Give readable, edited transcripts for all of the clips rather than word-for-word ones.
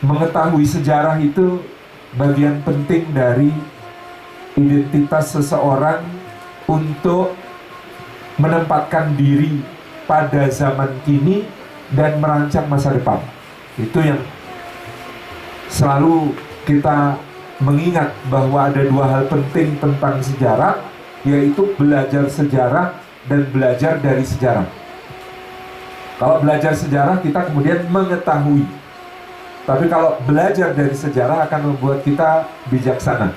mengetahui sejarah itu bagian penting dari identitas seseorang untuk menempatkan diri pada zaman kini dan merancang masa depan. Itu yang selalu kita mengingat bahwa ada dua hal penting tentang sejarah, yaitu belajar sejarah dan belajar dari sejarah. Kalau belajar sejarah kita kemudian mengetahui, tapi kalau belajar dari sejarah akan membuat kita bijaksana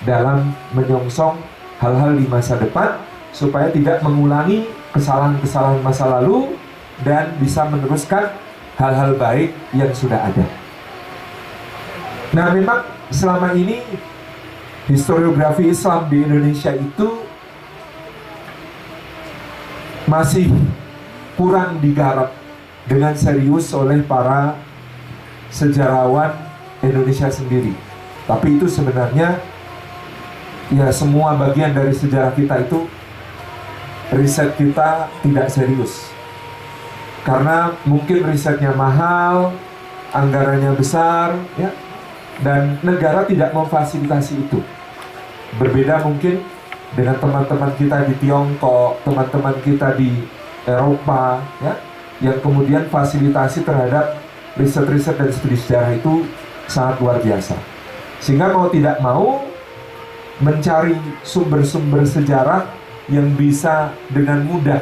dalam menyongsong hal-hal di masa depan, supaya tidak mengulangi kesalahan-kesalahan masa lalu dan bisa meneruskan hal-hal baik yang sudah ada. Nah, memang selama ini historiografi Islam di Indonesia itu masih kurang digarap dengan serius oleh para sejarawan Indonesia sendiri. Tapi itu sebenarnya ya semua bagian dari sejarah kita itu, riset kita tidak serius. Karena mungkin risetnya mahal, anggarannya besar, ya, dan negara tidak memfasilitasi itu. Berbeda mungkin dengan teman-teman kita di Tiongkok, teman-teman kita di Eropa, ya, yang kemudian fasilitasi terhadap riset-riset dan studi sejarah itu sangat luar biasa. Sehingga mau tidak mau mencari sumber-sumber sejarah yang bisa dengan mudah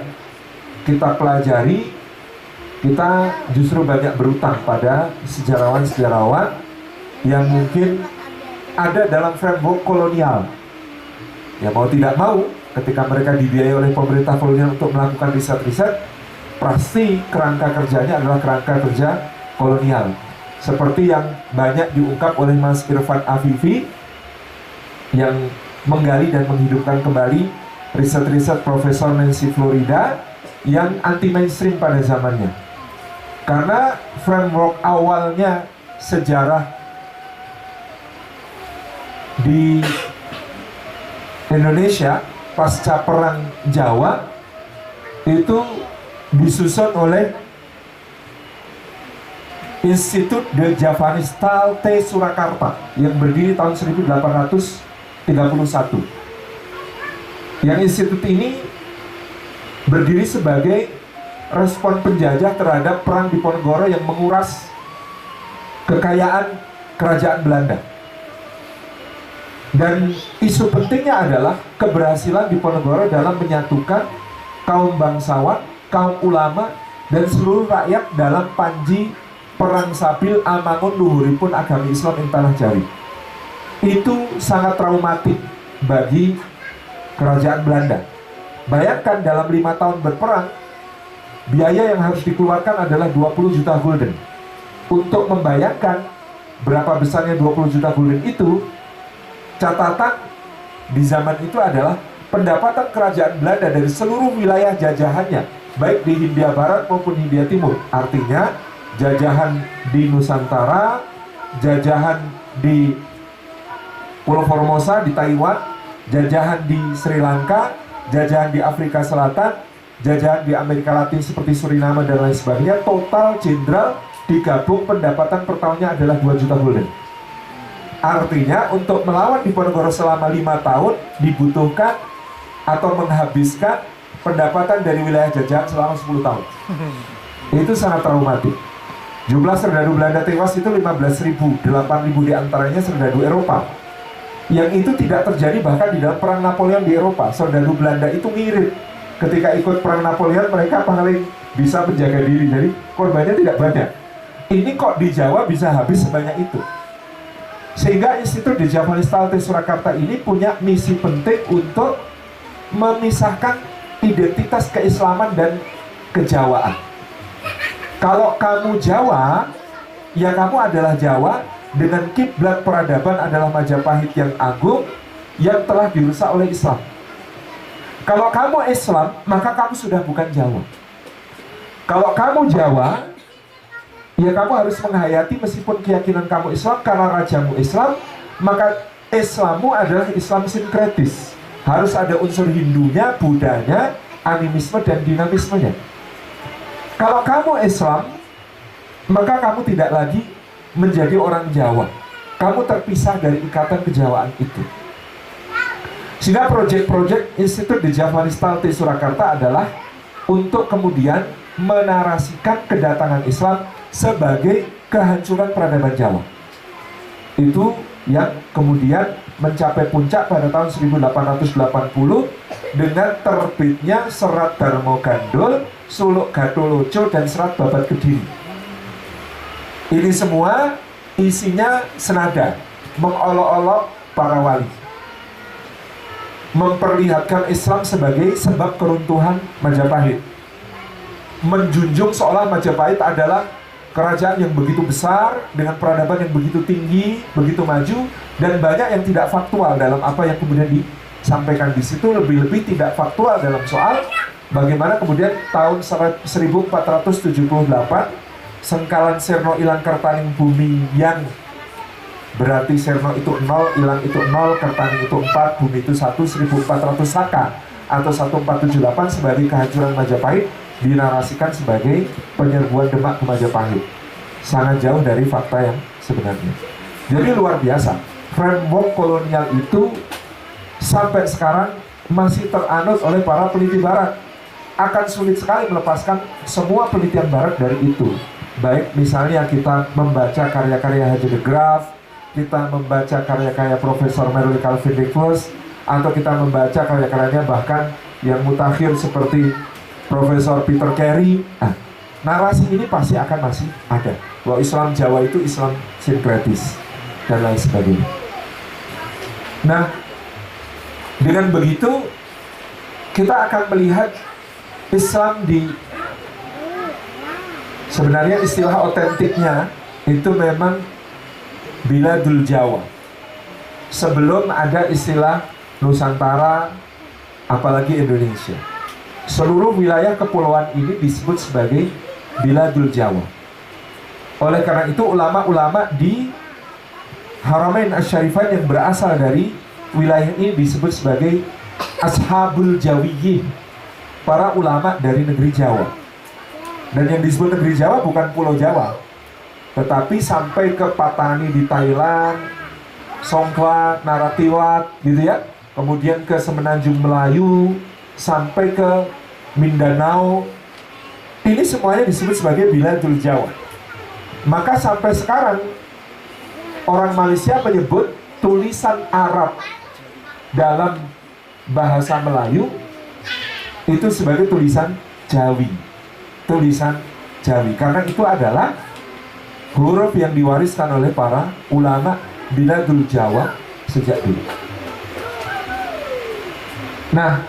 kita pelajari, kita justru banyak berutang pada sejarawan-sejarawan yang mungkin ada dalam framework kolonial. Ya mau tidak mau, ketika mereka dibiayai oleh pemerintah kolonial untuk melakukan riset-riset, pasti kerangka kerjanya adalah kerangka kerja kolonial. Seperti yang banyak diungkap oleh Mas Irfan Afifi yang menggali dan menghidupkan kembali riset-riset Profesor Nancy Florida yang anti mainstream pada zamannya. Karena framework awalnya sejarah di Indonesia pasca perang Jawa itu disusun oleh Institut de Javanistal T. Surakarta yang berdiri tahun 1831. Yang institut ini berdiri sebagai respon penjajah terhadap perang Diponegoro yang menguras kekayaan kerajaan Belanda. Dan isu pentingnya adalah keberhasilan Diponegoro dalam menyatukan kaum bangsawan, kaum ulama, dan seluruh rakyat dalam panji perang sabil amangun luhuripun agami Islam ing tanah Jawi. Itu sangat traumatik bagi kerajaan Belanda. Bayangkan dalam 5 tahun berperang, biaya yang harus dikeluarkan adalah 20 juta gulden. Untuk membayangkan berapa besarnya 20 juta gulden itu, catatan di zaman itu adalah pendapatan kerajaan Belanda dari seluruh wilayah jajahannya, baik di Hindia Barat maupun Hindia Timur. Artinya jajahan di Nusantara, jajahan di Pulau Formosa di Taiwan, jajahan di Sri Lanka, jajahan di Afrika Selatan, jajahan di Amerika Latin seperti Suriname dan lain sebagainya, total jenderal digabung pendapatan per tahunnya adalah 2 juta gulden. Artinya untuk melawan Diponegoro selama 5 tahun dibutuhkan atau menghabiskan pendapatan dari wilayah jajahan selama 10 tahun. Itu sangat traumatik. Jumlah serdadu Belanda tewas itu 15.000, 8.000 diantaranya serdadu Eropa. Yang itu tidak terjadi bahkan di dalam perang Napoleon di Eropa. Serdadu Belanda itu mirip. Ketika ikut perang Napoleon mereka paling bisa menjaga diri, jadi korbannya tidak banyak. Ini kok di Jawa bisa habis sebanyak itu. Sehingga Institut de Javanistal T. Surakarta ini punya misi penting untuk memisahkan identitas keislaman dan kejawaan. Kalau kamu Jawa, ya kamu adalah Jawa dengan kiblat peradaban adalah Majapahit yang agung yang telah dirusak oleh Islam. Kalau kamu Islam, maka kamu sudah bukan Jawa. Kalau kamu Jawa, ya kamu harus menghayati meskipun keyakinan kamu Islam, karena rajamu Islam, maka Islammu adalah Islam sinkretis. Harus ada unsur Hindunya, Buddhanya, animisme dan dinamismenya. Kalau kamu Islam, maka kamu tidak lagi menjadi orang Jawa. Kamu terpisah dari ikatan kejawaan itu. Sehingga proyek-proyek Institut di Javanistalti Surakarta adalah untuk kemudian menarasikan kedatangan Islam sebagai kehancuran peradaban Jawa. Itu yang kemudian mencapai puncak pada tahun 1880 dengan terbitnya Serat Darmo Gandul, Suluk Gatoloco, dan Serat Babat Kediri. Ini semua isinya senada mengolok-olok para wali, memperlihatkan Islam sebagai sebab keruntuhan Majapahit, menjunjung seolah Majapahit adalah kerajaan yang begitu besar dengan peradaban yang begitu tinggi, begitu maju, dan banyak yang tidak faktual dalam apa yang kemudian disampaikan di situ. Lebih-lebih tidak faktual dalam soal bagaimana kemudian tahun 1478 Sengkalan Sirno Ilang Kertaning Bumi, yang berarti Sirno itu 0, Ilang itu 0, Kertaning itu 4, Bumi itu 1, 1400 Saka atau 1478 sebagai kehancuran Majapahit dinarasikan sebagai penyerbuan Demak ke Majapahit. Sangat jauh dari fakta yang sebenarnya. Jadi luar biasa, framework kolonial itu sampai sekarang masih teranut oleh para peneliti Barat. Akan sulit sekali melepaskan semua penelitian Barat dari itu. Baik misalnya kita membaca karya-karya Haji de Graaf, kita membaca karya-karya Profesor Merle Calvin Nicholas, atau kita membaca karya-karyanya bahkan yang mutakhir seperti Profesor Peter Carey. Narasi ini pasti akan masih ada bahwa Islam Jawa itu Islam sinkretis dan lain sebagainya. Nah, dengan begitu kita akan melihat Islam di sebenarnya istilah otentiknya itu memang Biladul Jawa. Sebelum ada istilah Nusantara, apalagi Indonesia, seluruh wilayah kepulauan ini disebut sebagai Biladul Jawa. Oleh karena itu ulama-ulama di Haramain Asy-Syarifain yang berasal dari wilayah ini disebut sebagai Ashabul Jawiyyin, para ulama dari negeri Jawa. Dan yang disebut negeri Jawa bukan Pulau Jawa, tetapi sampai ke Patani di Thailand, Songkhla, Naratiwat gitu ya, kemudian ke Semenanjung Melayu, sampai ke Mindanao. Ini semuanya disebut sebagai Biladul Jawa. Maka sampai sekarang orang Malaysia menyebut tulisan Arab dalam bahasa Melayu itu sebagai tulisan Jawi. Tulisan Jawi, karena itu adalah huruf yang diwariskan oleh para ulama Biladul Jawa sejak dulu. Nah,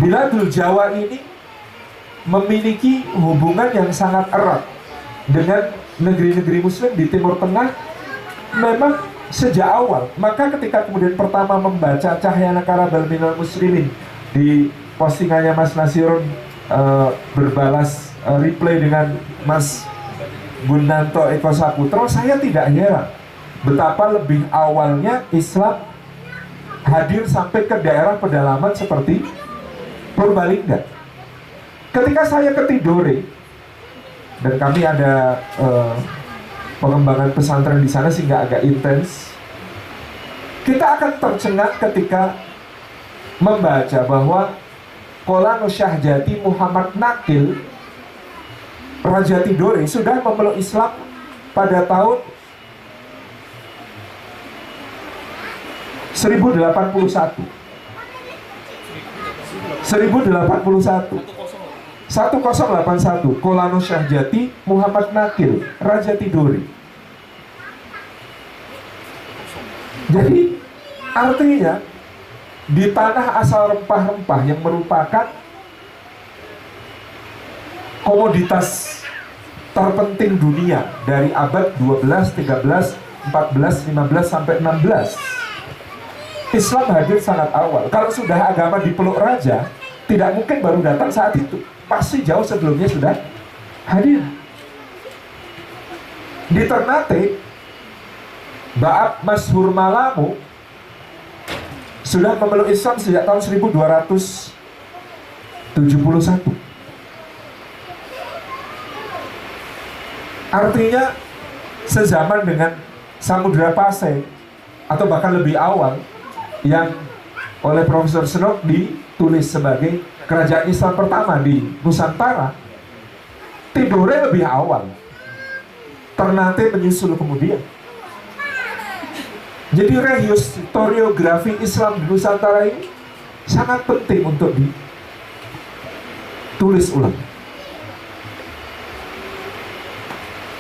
Biladul Jawa ini memiliki hubungan yang sangat erat dengan negeri-negeri Muslim di Timur Tengah memang sejak awal. Maka ketika kemudian pertama membaca Cahaya Nakara Bal Minal Muslimin di postingannya Mas Nasirun, berbalas replay dengan Mas Gunanto Eko Saputro, saya tidak heran betapa lebih awalnya Islam hadir sampai ke daerah pedalaman seperti Purbalingga. Ketika saya ke Tidore, dan kami ada pengembangan pesantren di sana sehingga agak intens, kita akan tercengang ketika membaca bahwa Kolano Syahjati Muhammad Nakil, Raja Tidore, sudah memeluk Islam pada tahun 1081. 1081 Kolano Syahjati Muhammad Nakil, Raja Tidore. Jadi artinya di tanah asal rempah-rempah yang merupakan komoditas terpenting dunia dari abad 12, 13, 14, 15 sampai 16, Islam hadir sangat awal. Kalau sudah agama dipeluk raja, tidak mungkin baru datang saat itu, pasti jauh sebelumnya sudah hadir. Di Ternate, Ba'ab Masyhur Malamu sudah memeluk Islam sejak tahun 1271. Artinya sezaman dengan Samudra Pasai atau bahkan lebih awal, yang oleh Profesor Snook ditulis sebagai kerajaan Islam pertama di Nusantara. Tidore lebih awal, Ternate menyusul kemudian. Jadi rehistoriografi Islam di Nusantara ini sangat penting untuk ditulis ulang.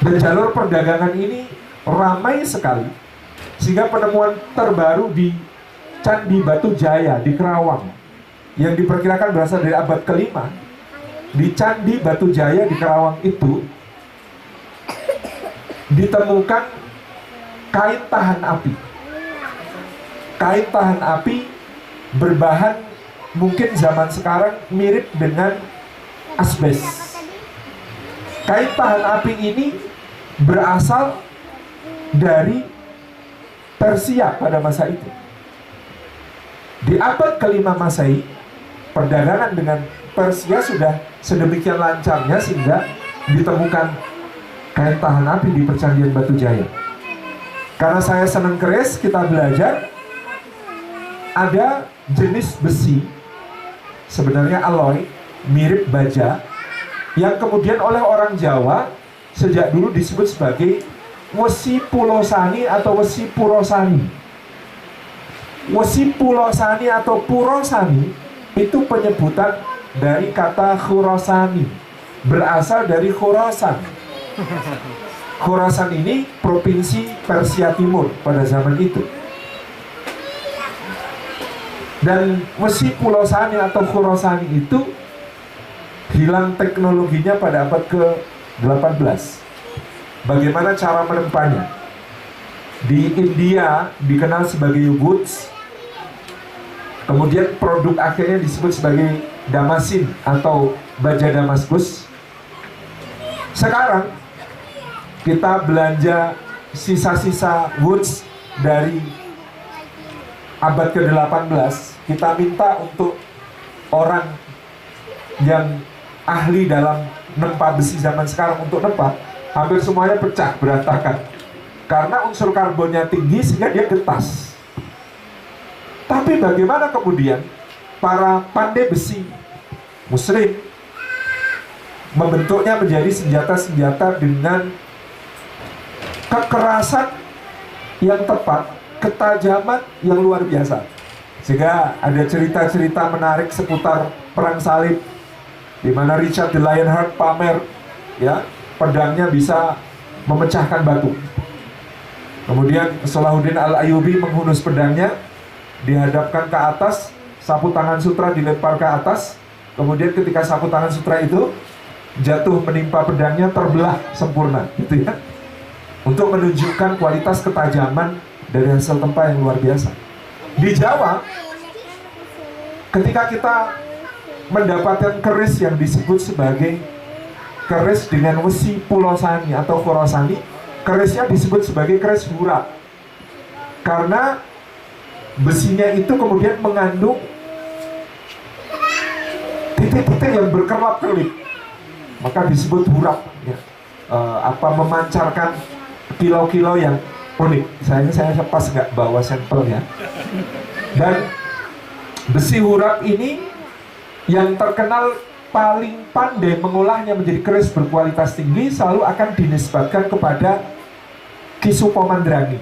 Dan jalur perdagangan ini ramai sekali, sehingga penemuan terbaru di Candi Batu Jaya di Kerawang yang diperkirakan berasal dari abad ke-5, di Candi Batu Jaya di Kerawang itu ditemukan kain tahan api. Kain tahan api berbahan mungkin zaman sekarang mirip dengan asbes. Kain tahan api ini berasal dari Persia pada masa itu. Di abad ke-5 Masehi, perdagangan dengan Persia sudah sedemikian lancarnya sehingga ditemukan kain tahan api di Percandian Batu Jaya. Karena saya senang keris, kita belajar ada jenis besi, sebenarnya alloy, mirip baja, yang kemudian oleh orang Jawa sejak dulu disebut sebagai wesi pulosani atau wesi purosani. Wesi pulosani atau purosani itu penyebutan dari kata Khurasani, berasal dari Khurasan. Khurasan ini provinsi Persia Timur pada zaman itu. Dan wesi pulosani atau Khurasani itu hilang teknologinya pada abad ke-18. Bagaimana cara menempanya? Di India dikenal sebagai woods, kemudian produk akhirnya disebut sebagai damasin atau baja Damaskus. Sekarang kita belanja sisa-sisa woods dari abad ke-18, kita minta untuk orang yang ahli dalam nempa besi zaman sekarang untuk nempa, hampir semuanya pecah, berantakan. Karena unsur karbonnya tinggi sehingga dia getas. Tapi bagaimana kemudian para pandai besi Muslim membentuknya menjadi senjata-senjata dengan kekerasan yang tepat, ketajaman yang luar biasa. Sehingga ada cerita-cerita menarik seputar perang salib, di mana Richard the Lionheart pamer, ya, pedangnya bisa memecahkan batu. Kemudian Salahuddin Al-Ayyubi menghunus pedangnya, dihadapkan ke atas, sapu tangan sutra dilempar ke atas. Kemudian ketika sapu tangan sutra itu jatuh menimpa pedangnya, terbelah sempurna, gitu ya, untuk menunjukkan kualitas ketajaman dari hasil tempa yang luar biasa. Di Jawa, ketika kita mendapatkan keris yang disebut sebagai keris dengan wesi pulosani atau khorasani, kerisnya disebut sebagai keris hurap, karena besinya itu kemudian mengandung titik-titik yang berkerlap-kerlip, maka disebut hurap, ya. Memancarkan kilau-kilau yang unik. Saya pas nggak bawa sampelnya. Dan besi hurap ini yang terkenal paling pandai mengolahnya menjadi keris berkualitas tinggi selalu akan dinisbatkan kepada Ki Supo Mandrangi.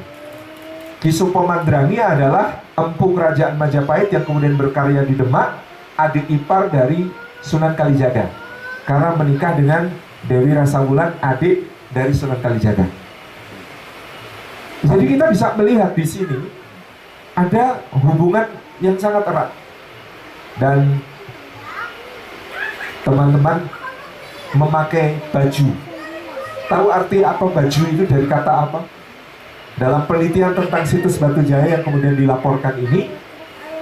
Ki Supo Mandrangi adalah empu kerajaan Majapahit yang kemudian berkarya di Demak, adik ipar dari Sunan Kalijaga, karena menikah dengan Dewi Rasawulan, adik dari Sunan Kalijaga. Jadi kita bisa melihat di sini ada hubungan yang sangat erat. Dan teman-teman memakai baju. Tahu arti apa baju itu dari kata apa? Dalam penelitian tentang situs Batu Jaya yang kemudian dilaporkan ini,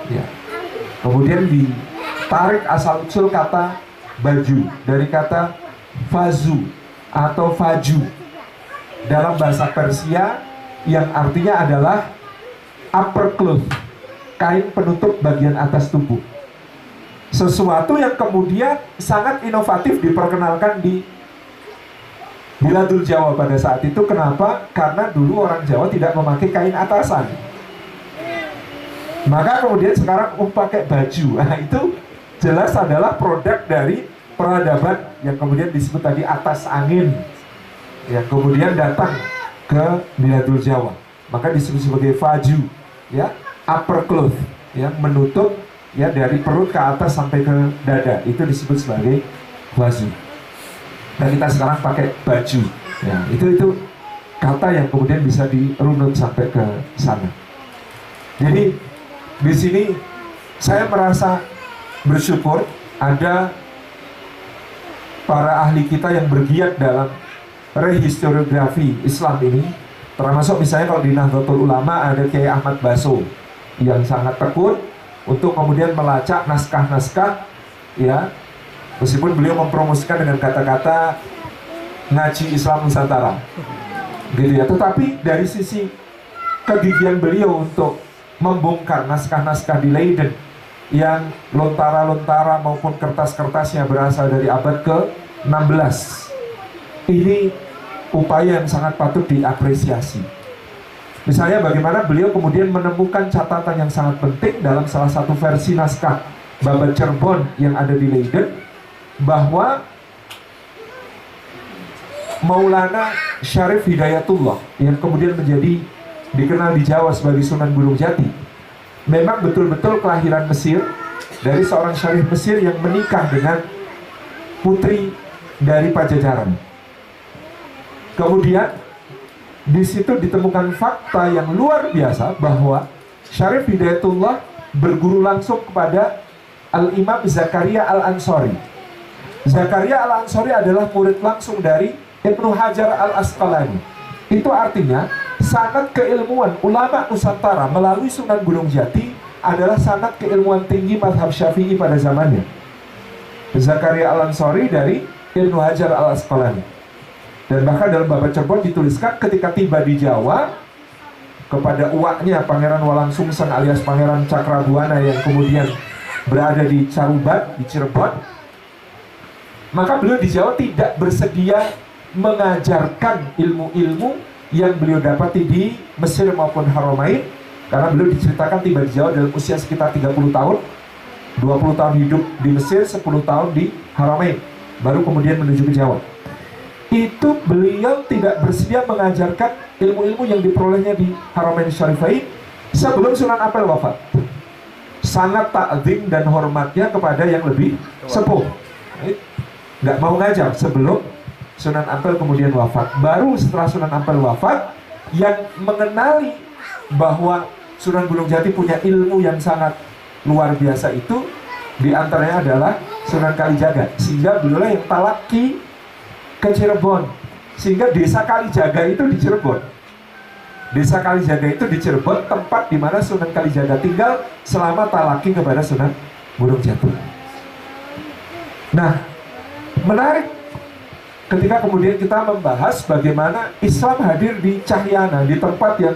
ya, kemudian ditarik asal-usul kata baju dari kata fazu atau faju dalam bahasa Persia, yang artinya adalah upper cloth, kain penutup bagian atas tubuh. Sesuatu yang kemudian sangat inovatif diperkenalkan di Biladul Jawa pada saat itu. Kenapa? Karena dulu orang Jawa tidak memakai kain atasan, maka kemudian sekarang pakai baju. Nah, itu jelas adalah produk dari peradaban yang kemudian disebut tadi atas angin, yang kemudian datang ke Biladul Jawa, maka disebut sebagai faju, ya, upper cloth, yang menutup ya dari perut ke atas sampai ke dada, itu disebut sebagai faju. Dan kita sekarang pakai baju, ya, itu kata yang kemudian bisa dirunut sampai ke sana. Jadi di sini saya merasa bersyukur ada para ahli kita yang bergiat dalam rehistoriografi Islam ini, termasuk misalnya kalau di Nahdlatul Ulama ada Kiai Ahmad Baso yang sangat tekun untuk kemudian melacak naskah-naskah, ya, meskipun beliau mempromosikan dengan kata-kata ngaji Islam Nusantara, gitu ya. Tetapi dari sisi kegigihan beliau untuk membongkar naskah-naskah di Leiden yang lontara-lontara maupun kertas-kertasnya berasal dari abad ke-16, ini upaya yang sangat patut diapresiasi. Misalnya bagaimana beliau kemudian menemukan catatan yang sangat penting dalam salah satu versi naskah Babat Cirebon yang ada di Leiden, bahwa Maulana Syarif Hidayatullah yang kemudian menjadi dikenal di Jawa sebagai Sunan Gunung Jati, memang betul-betul kelahiran Mesir, dari seorang syarif Mesir yang menikah dengan putri dari Pajajaran. Kemudian di situ ditemukan fakta yang luar biasa bahwa Syarif Hidayatullah berguru langsung kepada Al-Imam Zakaria Al-Ansori. Zakaria Al-Ansori adalah murid langsung dari Ibnu Hajar Al-Asqalani. Itu artinya sanad keilmuan ulama Nusantara melalui Sunan Gunung Jati adalah sanad keilmuan tinggi mazhab Syafi'i pada zamannya. Zakaria Al-Ansori dari Ibnu Hajar Al-Asqalani. Dan bahkan dalam Babat Cirebon dituliskan ketika tiba di Jawa kepada uaknya Pangeran Walang Sungsang alias Pangeran Cakrabuana yang kemudian berada di Caruban, di Cirebon, maka beliau di Jawa tidak bersedia mengajarkan ilmu-ilmu yang beliau dapati di Mesir maupun Haramain, karena beliau diceritakan tiba di Jawa dalam usia sekitar 30 tahun, 20 tahun hidup di Mesir, 10 tahun di Haramain, baru kemudian menuju ke Jawa. Itu beliau tidak bersedia mengajarkan ilmu-ilmu yang diperolehnya di Haramain Syarifain sebelum Sunan Ampel wafat. Sangat takzim dan hormatnya kepada yang lebih sepuh, nggak mau ngajar sebelum Sunan Ampel kemudian wafat. Baru setelah Sunan Ampel wafat, yang mengenali bahwa Sunan Gunung Jati punya ilmu yang sangat luar biasa itu diantaranya adalah Sunan Kalijaga, sehingga beliau yang talaki ke Cirebon, sehingga desa Kalijaga itu di Cirebon. Desa Kalijaga itu di Cirebon, tempat di mana Sunan Kalijaga tinggal selama talaki kepada Sunan Gunung Jati. Nah, menarik ketika kemudian kita membahas bagaimana Islam hadir di Cahyana, di tempat yang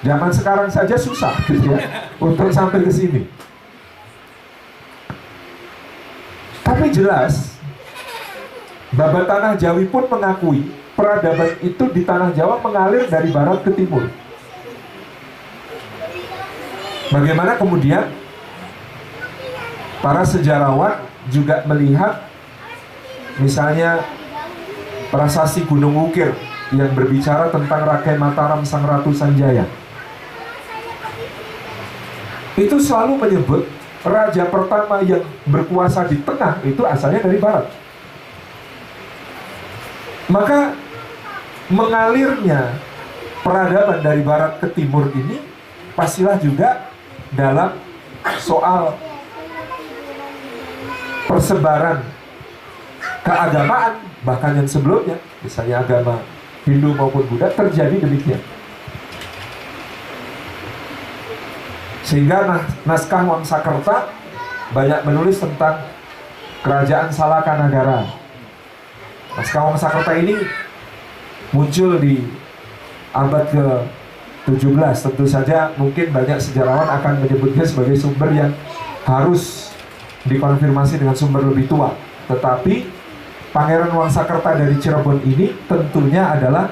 zaman sekarang saja susah gitu ya untuk sampai ke sini. Tapi jelas Babat Tanah Jawi pun mengakui peradaban itu di Tanah Jawa mengalir dari barat ke timur. Bagaimana kemudian para sejarawan juga melihat misalnya prasasti Gunung Wukir yang berbicara tentang Rakai Mataram Sang Ratu Sanjaya. Itu selalu menyebut raja pertama yang berkuasa di tengah itu asalnya dari barat. Maka mengalirnya peradaban dari barat ke timur ini pastilah juga dalam soal persebaran keagamaan, bahkan yang sebelumnya, misalnya agama Hindu maupun Buddha, terjadi demikian. Sehingga naskah Wangsakerta banyak menulis tentang kerajaan Salaka Nagara. Naskah Wangsakerta ini muncul di abad ke-17. Tentu saja mungkin banyak sejarawan akan menyebutnya sebagai sumber yang harus dikonfirmasi dengan sumber lebih tua. Tetapi Pangeran Wangsakerta dari Cirebon ini tentunya adalah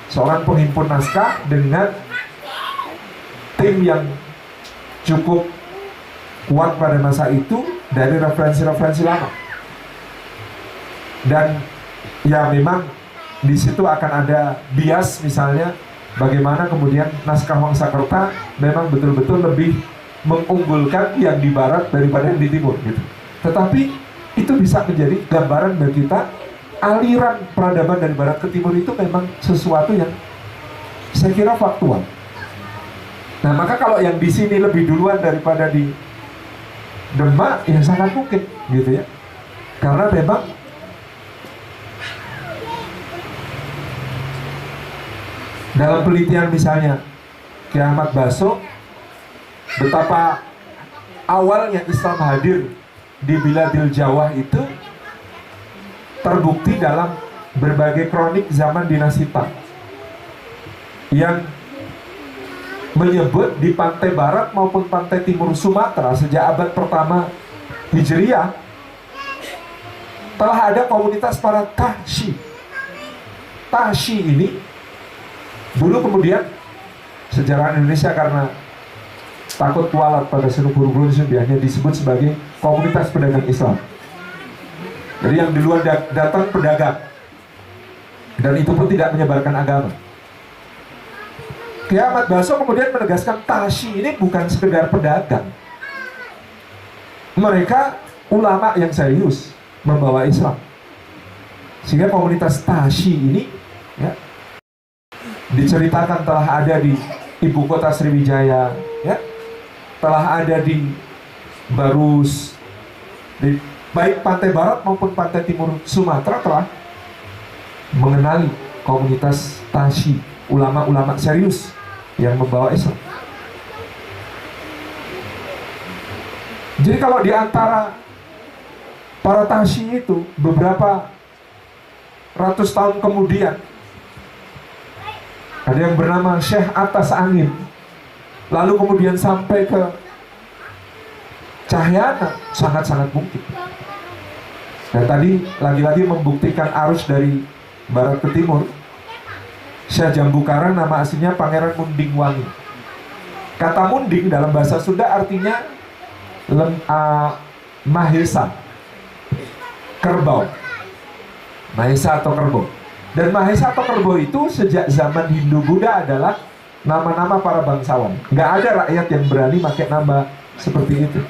seorang penghimpun naskah dengan tim yang cukup kuat pada masa itu dari referensi-referensi lama. Dan ya memang di situ akan ada bias, misalnya bagaimana kemudian naskah Wangsakerta memang betul-betul lebih mengunggulkan yang di barat daripada yang di timur gitu. Tetapi itu bisa menjadi gambaran bagi kita, aliran peradaban dari barat ke timur itu memang sesuatu yang saya kira faktual. Nah, maka kalau yang di sini lebih duluan daripada di Demak, ya sangat mungkin gitu ya. Karena memang dalam penelitian misalnya Ki Ahmad Basso, betapa awalnya Islam hadir di Biladil Jawa itu terbukti dalam berbagai kronik zaman dinasti Tang yang menyebut di pantai barat maupun pantai timur Sumatera sejak abad pertama Hijriah telah ada komunitas para Tahshi. Tahshi ini dulu kemudian sejarah Indonesia karena takut kualat pada senubur-buru hanya disebut sebagai komunitas pedagang Islam. Jadi yang di luar datang pedagang, dan itu pun tidak menyebarkan agama. Ki Ahmad Basso kemudian menegaskan Tahshi ini bukan sekedar pedagang. Mereka ulama yang serius membawa Islam. Sehingga komunitas Tahshi ini ya, diceritakan telah ada di ibu kota Sriwijaya, ya, telah ada di Barus, di baik pantai barat maupun pantai timur Sumatera telah mengenali komunitas Tahshi, ulama-ulama serius yang membawa Islam. Jadi kalau di antara para Tahshi itu beberapa ratus tahun kemudian ada yang bernama Syekh Atas Angin, lalu kemudian sampai ke Cahyana, sangat-sangat mungkin. Dan tadi lagi-lagi membuktikan arus dari barat ke timur. Syekh Jambu Karang nama aslinya Pangeran Munding Wangi. Kata munding dalam bahasa Sunda artinya mahesa, kerbau, mahesa atau kerbau. Dan mahesa atau kerbau itu sejak zaman Hindu Buddha adalah nama-nama para bangsawan. Nggak ada rakyat yang berani pakai nama seperti itu.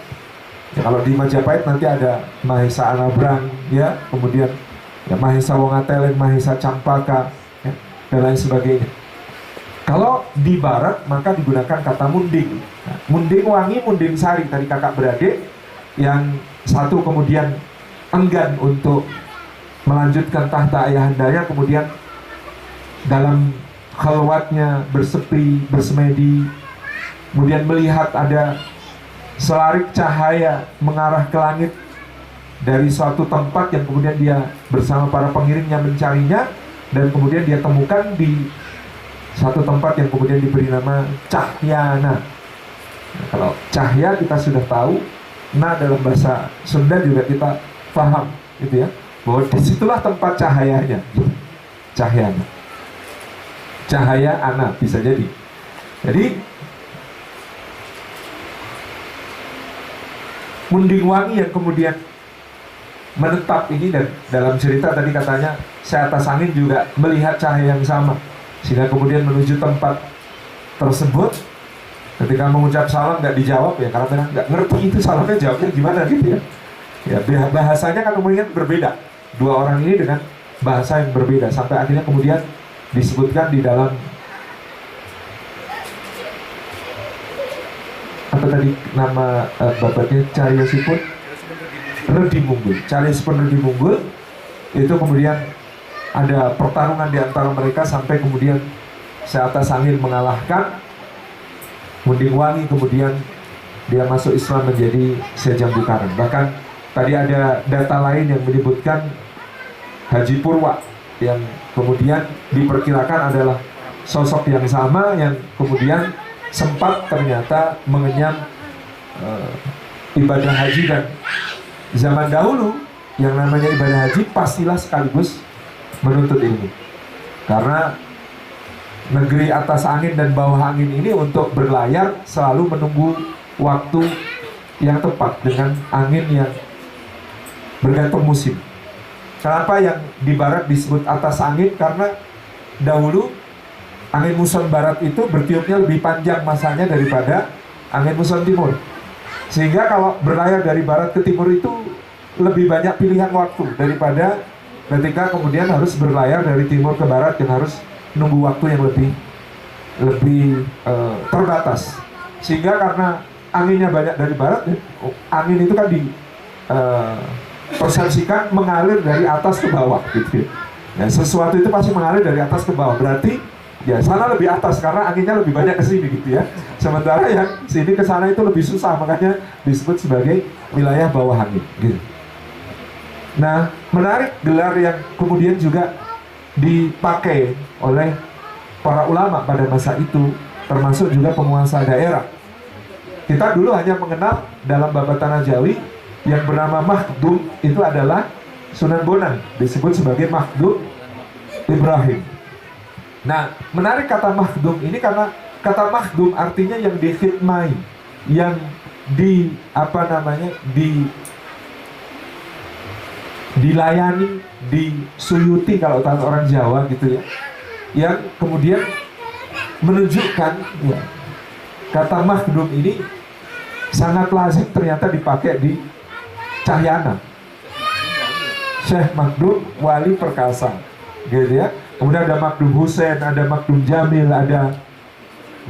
Ya, kalau di Majapahit nanti ada Mahesa Anabrang, ya, kemudian ya, Mahesa Wongatelen, Mahesa Campaka, ya, dan lain sebagainya. Kalau di barat maka digunakan kata munding. Nah, Munding Wangi, Munding Sari, tadi kakak beradik, yang satu kemudian enggan untuk melanjutkan tahta ayahandanya, kemudian dalam khalwatnya bersepi, bersemedi, kemudian melihat ada selarik cahaya mengarah ke langit dari suatu tempat yang kemudian dia bersama para pengiringnya mencarinya, dan kemudian dia temukan di satu tempat yang kemudian diberi nama Cahyana. Nah, kalau cahya kita sudah tahu, nah dalam bahasa Sunda juga kita paham gitu ya, bahwa disitulah tempat cahayanya, Cahyana, cahaya ana bisa jadi. Jadi Munding Wangi yang kemudian menetap ini, dan dalam cerita tadi katanya Syekh Atas Angin juga melihat cahaya yang sama, sehingga kemudian menuju tempat tersebut. Ketika mengucap salam nggak dijawab ya, karena mereka nggak ngerti itu salamnya jawabnya gimana gitu ya. Ya bahasanya kan kemudian berbeda, dua orang ini dengan bahasa yang berbeda, sampai akhirnya kemudian disebutkan di dalam apa tadi nama bapaknya, Cariyosipun Redi Munggul. Cariyosipun Redi Munggul itu kemudian ada pertarungan di antara mereka sampai kemudian Syekh Atas Angin mengalahkan Munding Wangi, kemudian dia masuk Islam menjadi Syekh Jambu Karang. Bahkan tadi ada data lain yang menyebutkan Haji Purwa yang kemudian diperkirakan adalah sosok yang sama, yang kemudian sempat ternyata mengenyam ibadah haji. Dan zaman dahulu yang namanya ibadah haji pastilah sekaligus menuntut ilmu. Karena negeri atas angin dan bawah angin ini untuk berlayar selalu menunggu waktu yang tepat dengan angin yang bergantung musim. Kenapa yang di barat disebut atas angin? Karena dahulu angin muson barat itu bertiupnya lebih panjang masanya daripada angin muson timur. Sehingga kalau berlayar dari barat ke timur itu lebih banyak pilihan waktu daripada ketika kemudian harus berlayar dari timur ke barat yang harus nunggu waktu yang lebih terbatas. Sehingga karena anginnya banyak dari barat, angin itu kan persepsikan mengalir dari atas ke bawah gitu. Ya, sesuatu itu pasti mengalir dari atas ke bawah, berarti ya sana lebih atas karena anginnya lebih banyak ke sini gitu ya. Sementara yang sini ke sana itu lebih susah, makanya disebut sebagai wilayah bawah angin gitu. Nah, menarik gelar yang kemudian juga dipakai oleh para ulama pada masa itu, termasuk juga penguasa daerah. Kita dulu hanya mengenal dalam babatan Jawi yang bernama Makhdum, itu adalah Sunan Bonang, disebut sebagai Makhdum Ibrahim. Nah, menarik kata Makhdum ini karena kata Makhdum artinya yang dikhidmai, yang dilayani, disuyuti kalau kata orang Jawa gitu ya. Yang kemudian menunjukkan ya, kata Makhdum ini sangat lazim ternyata dipakai di Cahyana. Syekh Makhdum Wali Perkasa gitu ya. Kemudian ada Makhdum Hussein, ada Makhdum Jamil, ada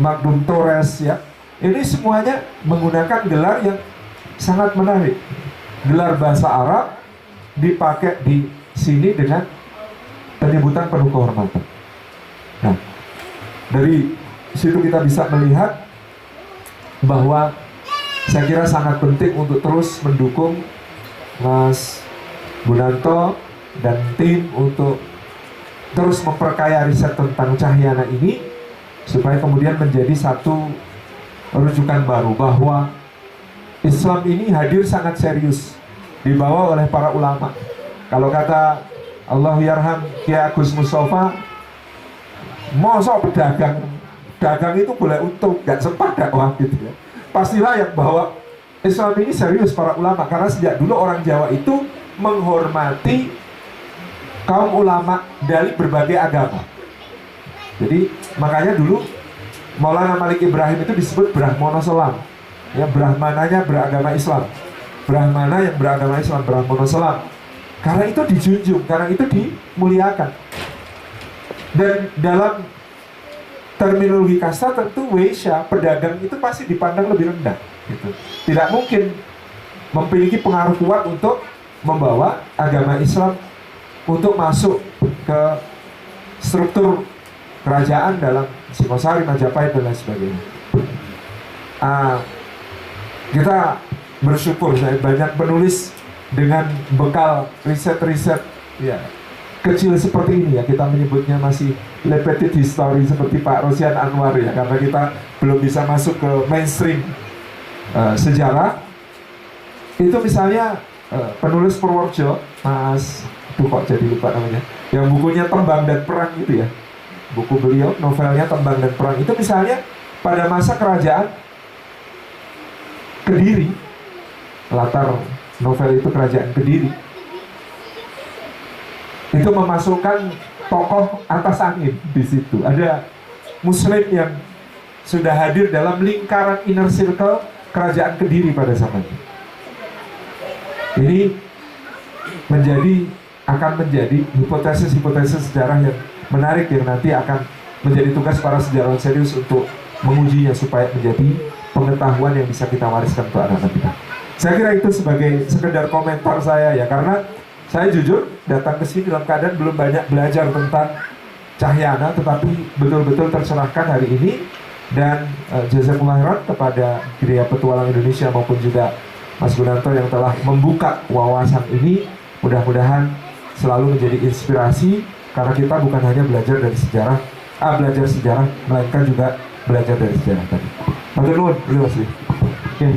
Makhdum Torres ya. Ini semuanya menggunakan gelar yang sangat menarik. Gelar bahasa Arab dipakai di sini dengan penyebutan penuh kehormatan. Nah, dari situ kita bisa melihat bahwa saya kira sangat penting untuk terus mendukung Mas Gunanto dan tim untuk terus memperkaya riset tentang Cahyana ini supaya kemudian menjadi satu rujukan baru bahwa Islam ini hadir sangat serius dibawa oleh para ulama. Kalau kata Allah yarham Kiai Agus Mustafa, mosok dagang itu boleh untung, gak sempat dakwah gitu ya. Pastilah yang bawa Islam ini serius para ulama, karena sejak dulu orang Jawa itu menghormati kaum ulama dari berbagai agama. Jadi makanya dulu Maulana Malik Ibrahim itu disebut Brahmana Selam. Ya, Brahmananya beragama Islam. Brahmana yang beragama Islam, Brahmana Selam. Karena itu dijunjung, karena itu dimuliakan. Dan dalam terminologi kasta tentu Waisya, pedagang itu pasti dipandang lebih rendah gitu. Tidak mungkin memiliki pengaruh kuat untuk membawa agama Islam untuk masuk ke struktur kerajaan dalam Singosari, Majapahit dan lain sebagainya. Kita bersyukur saya banyak penulis dengan bekal riset-riset ya kecil seperti ini ya, kita menyebutnya masih limited history seperti Pak Rosian Anwar ya, karena kita belum bisa masuk ke mainstream sejarah. Itu misalnya penulis Purworejo, Mas, kok jadi lupa namanya, yang bukunya Tembang dan Perang itu ya, buku beliau, novelnya Tembang dan Perang itu misalnya pada masa kerajaan Kediri, latar novel itu kerajaan Kediri, itu memasukkan tokoh atas angin di situ. Ada Muslim yang sudah hadir dalam lingkaran inner circle kerajaan Kediri pada zaman itu. Ini akan menjadi hipotesis sejarah yang menarik yang nanti akan menjadi tugas para sejarawan serius untuk mengujinya supaya menjadi pengetahuan yang bisa kita wariskan untuk anak-anak kita. Saya kira itu sebagai sekedar komentar saya ya, karena saya jujur datang ke sini dalam keadaan belum banyak belajar tentang Cahyana, tetapi betul-betul tercerahkan hari ini. Dan jazakumullah khairan kepada Gereja Petualang Indonesia maupun juga Mas Gunanto yang telah membuka wawasan ini. Mudah-mudahan selalu menjadi inspirasi, karena kita bukan hanya belajar dari sejarah, melainkan juga belajar dari sejarah tadi. Matur nuwun, Oke.